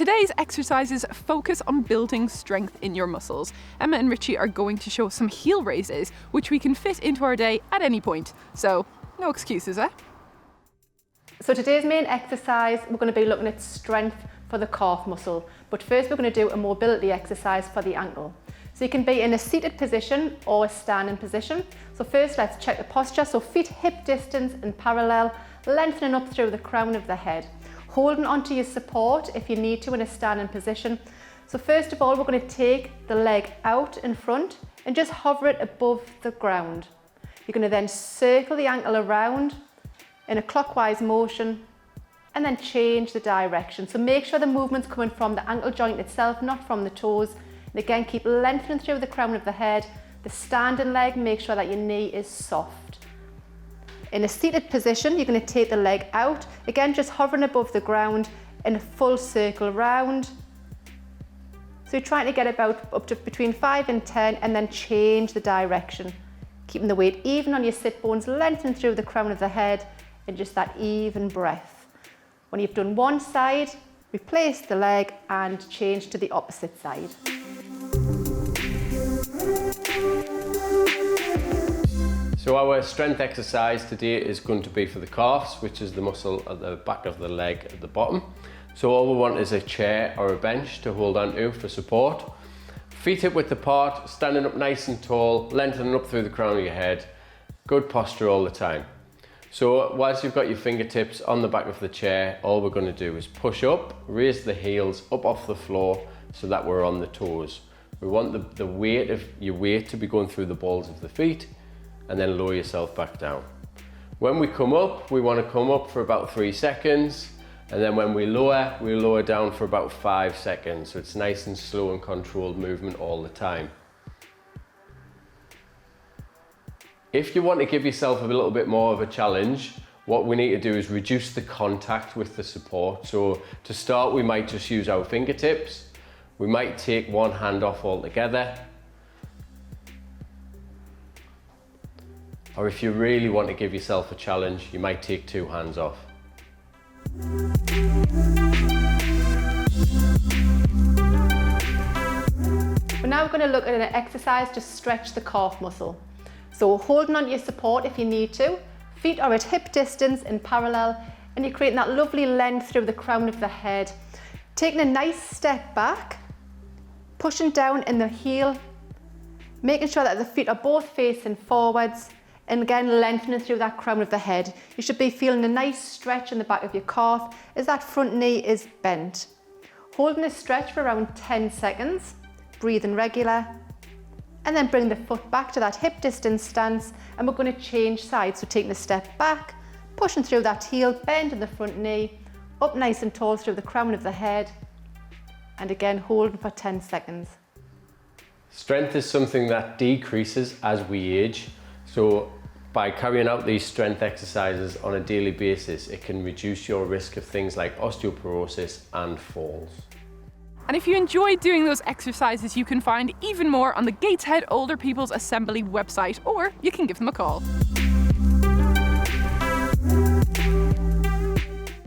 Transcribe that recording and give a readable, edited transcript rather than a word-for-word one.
Today's exercises focus on building strength in your muscles. Emma and Richie are going to show some heel raises, which we can fit into our day at any point. So, no excuses, eh? So today's main exercise, we're going to be looking at strength for the calf muscle. But first we're going to do a mobility exercise for the ankle. So you can be in a seated position or a standing position. So first let's check the posture. So feet hip distance and parallel, lengthening up through the crown of the head. Holding onto your support if you need to in a standing position. So first of all, we're going to take the leg out in front and just hover it above the ground. You're going to then circle the ankle around in a clockwise motion and then change the direction. So make sure the movement's coming from the ankle joint itself, not from the toes. And again, keep lengthening through the crown of the head. The standing leg, make sure that your knee is soft. In a seated position, you're going to take the leg out. Again, just hovering above the ground in a full circle round. So you're trying to get about up to between 5 and 10 and then change the direction. Keeping the weight even on your sit bones, lengthening through the crown of the head in just that even breath. When you've done one side, replace the leg and change to the opposite side. So our strength exercise today is going to be for the calves, which is the muscle at the back of the leg at the bottom. So all we want is a chair or a bench to hold onto for support. Feet hip width apart, standing up nice and tall, lengthening up through the crown of your head. Good posture all the time. So whilst you've got your fingertips on the back of the chair, all we're going to do is push up, raise the heels up off the floor so that we're on the toes. We want the weight of your weight to be going through the balls of the feet and then lower yourself back down. When we come up, we want to come up for about 3 seconds, and then when we lower down for about 5 seconds. So it's nice and slow and controlled movement all the time. If you want to give yourself a little bit more of a challenge, what we need to do is reduce the contact with the support. So to start, we might just use our fingertips. We might take one hand off altogether. Or if you really want to give yourself a challenge, you might take 2 hands off. We're now going to look at an exercise to stretch the calf muscle. So holding on to your support if you need to, feet are at hip distance in parallel, and you're creating that lovely length through the crown of the head. Taking a nice step back, pushing down in the heel, making sure that the feet are both facing forwards, and again lengthening through that crown of the head. You should be feeling a nice stretch in the back of your calf as that front knee is bent. Holding this stretch for around 10 seconds, breathing regular, and then bring the foot back to that hip distance stance, and we're going to change sides. So taking a step back, pushing through that heel, bending the front knee, up nice and tall through the crown of the head, and again holding for 10 seconds. Strength is something that decreases as we age. So by carrying out these strength exercises on a daily basis, it can reduce your risk of things like osteoporosis and falls. And if you enjoyed doing those exercises, you can find even more on the Gateshead Older People's Assembly website, or you can give them a call.